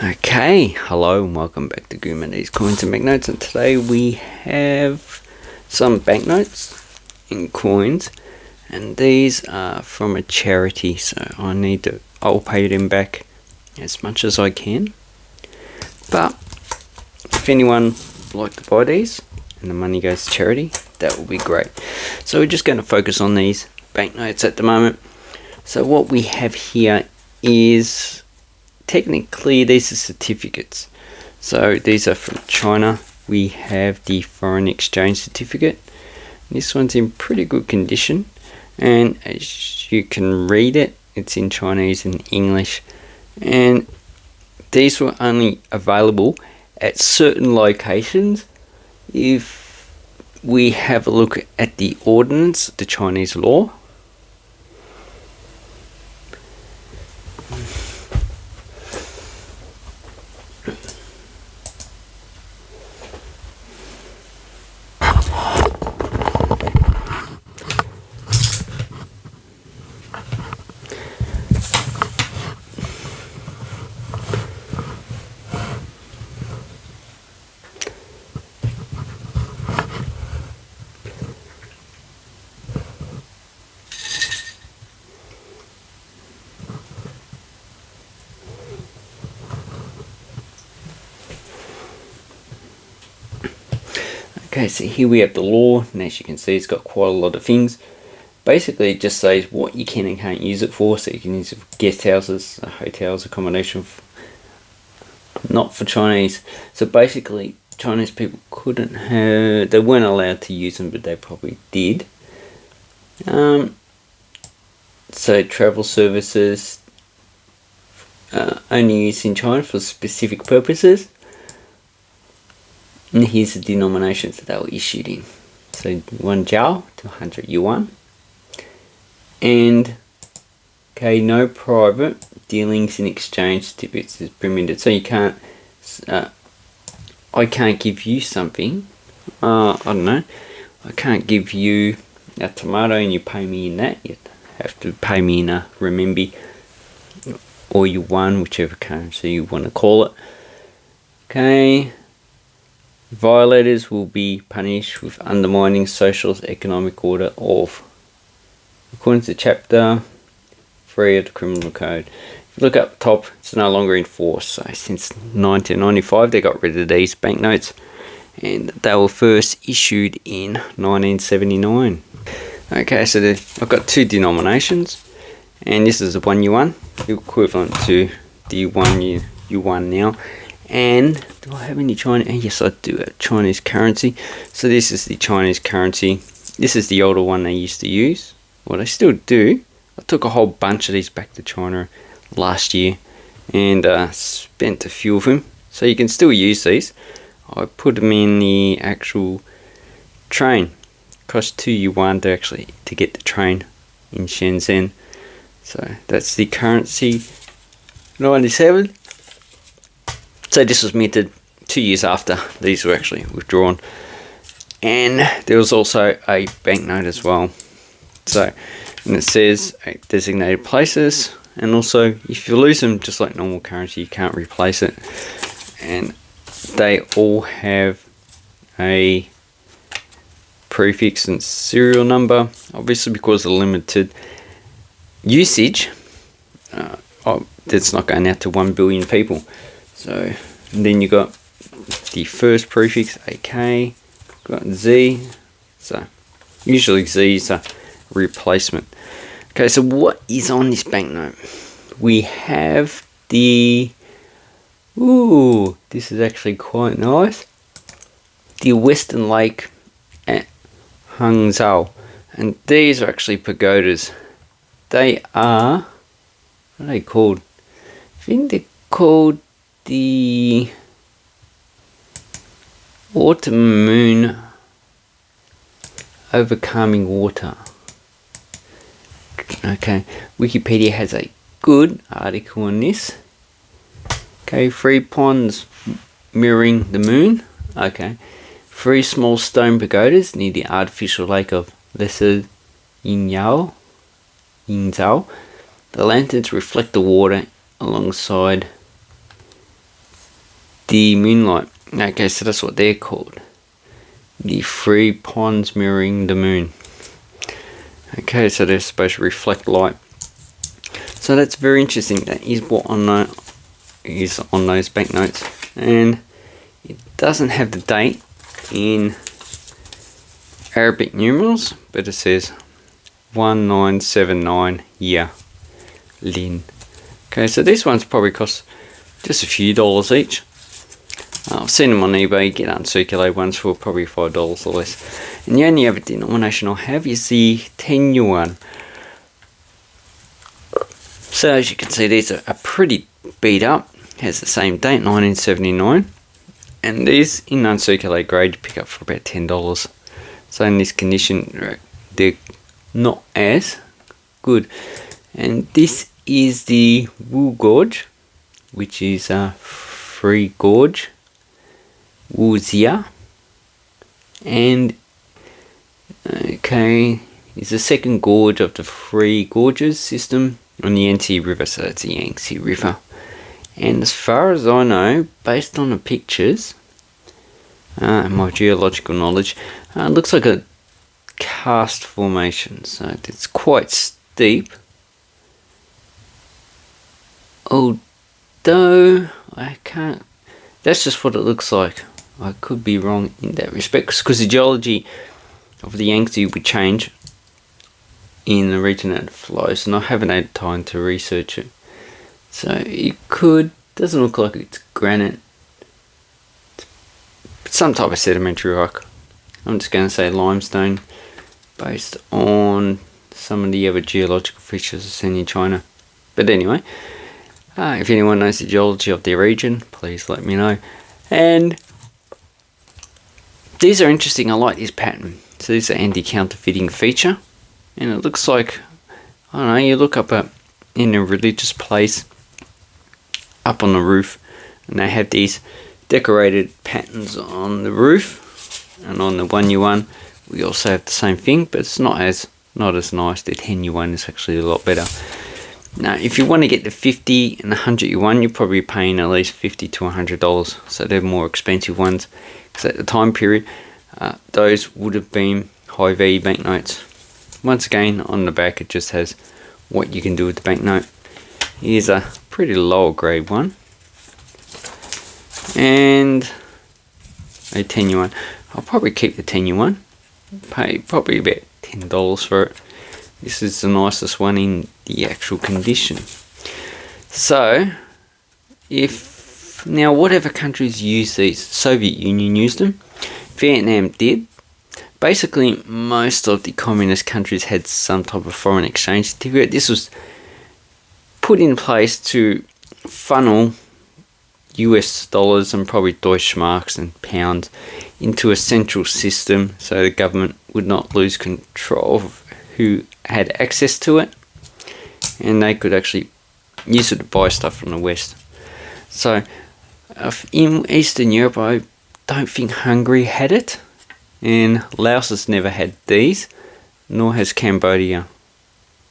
Okay, hello and welcome back to Goomanese Coins and Banknotes, and today we have some banknotes in coins, and these are from a charity, so I'll pay them back as much as I can. But if anyone would like to buy these and the money goes to charity, that will be great. So we're just going to focus on these banknotes at the moment. So what we have here is, technically these are certificates. So these are from China. We have the foreign exchange certificate. This one's in pretty good condition, and as you can read it, it's in Chinese and English, and these were only available at certain locations. If we have a look at the ordinance, the Chinese law, okay, so here we have the law, and as you can see, it's got quite a lot of things. Basically, it just says what you can and can't use it for. So you can use it for guest houses, hotels, accommodation, not for Chinese. So basically, Chinese people they weren't allowed to use them, but they probably did. So travel services, only used in China for specific purposes. And here's the denominations that they were issued in. So 1 jiao to 100 yuan. And okay, no private dealings in exchange certificates is permitted. So you can't, I can't give you something, I don't know, I can't give you a tomato and you pay me in that. You have to pay me in a renminbi or yuan, whichever currency you want to call it. Okay. Violators will be punished with undermining social economic order of, according to chapter 3 of the criminal code. If you look up top, it's no longer in force. So since 1995 they got rid of these banknotes, and they were first issued in 1979. Okay, so I've got two denominations, and this is the 1 yuan, equivalent to the 1 yuan now. And do I have any Chinese? Yes, I do have Chinese currency. So this is the Chinese currency. This is the older one they used to use. Well, they still do. I took a whole bunch of these back to China last year and spent a few of them. So you can still use these. I put them in the actual train. It cost 2 yuan to get the train in Shenzhen. So that's the currency 97. So this was minted 2 years after these were actually withdrawn. And there was also a banknote as well. So, and it says designated places, and also if you lose them, just like normal currency, you can't replace it. And they all have a prefix and serial number, obviously because of limited usage. That's not going out to 1 billion people. So and then you got the first prefix, AK, got Z, so usually Z is a replacement. Okay, so what is on this banknote? We have the, ooh, this is actually quite nice, the Western Lake at Hangzhou, and these are actually pagodas. They are, what are they called? I think they're called the autumn moon overcoming water. Okay, Wikipedia has a good article on this. Okay, 3 ponds mirroring the moon. Okay, 3 small stone pagodas near the artificial lake of Lesser Yingzhou. The lanterns reflect the water alongside the moonlight. Okay, so that's what they're called. The 3 ponds mirroring the moon. Okay, so they're supposed to reflect light. So that's very interesting. That is what is on those banknotes, and it doesn't have the date in Arabic numerals, but it says 1979 year Lin. Okay, so this one's probably cost just a few dollars each. I've seen them on eBay, get uncirculated ones for probably $5 or less. And the only other denomination I have is the 10 yuan. So as you can see, these are pretty beat up. Has the same date, 1979. And these in uncirculated grade you pick up for about $10. So in this condition, they're not as good. And this is the Wu Gorge, which is Free Gorge, Wuzia, and okay, is the second gorge of the 3 gorges system on the Yangtze River, so that's the Yangtze River. And as far as I know, based on the pictures and my geological knowledge, it looks like a karst formation, so it's quite steep. Although I can't, that's just what it looks like. I could be wrong in that respect, because the geology of the Yangtze would change in the region that it flows, and I haven't had time to research it. So it doesn't look like it's granite, but some type of sedimentary rock. I'm just going to say limestone, based on some of the other geological features I've seen in China. But anyway, if anyone knows the geology of their region, please let me know. And these are interesting. I like this pattern. So this is an anti-counterfeiting feature, and it looks like, I don't know, you look up in a religious place up on the roof, and they have these decorated patterns on the roof, and on the 1 yuan we also have the same thing, but it's not as nice. The 10 yuan is actually a lot better. Now, if you want to get the 50 and 100 yuan, you're probably paying at least $50 to $100. So they're more expensive ones, because at the time period, those would have been high value banknotes. Once again, on the back it just has what you can do with the banknote. Here's a pretty lower grade one, and a 10 yuan. I'll probably keep the 10 yuan. Pay probably about $10 for it. This is the nicest one in the actual condition. So, now whatever countries use these, Soviet Union used them, Vietnam did. Basically, most of the communist countries had some type of foreign exchange certificate. This was put in place to funnel US dollars and probably Deutschmarks and pounds into a central system, so the government would not lose control of who had access to it, and they could actually use it to buy stuff from the West. So in Eastern Europe, I don't think Hungary had it, and Laos has never had these, nor has Cambodia.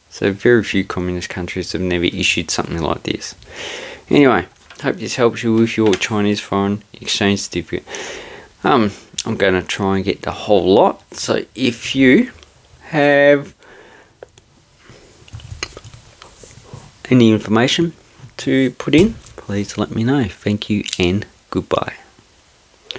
So very few communist countries have never issued something like this. Anyway, hope this helps you with your Chinese foreign exchange certificate. I'm going to try and get the whole lot. So if you have any information to put in, please let me know. Thank you and goodbye.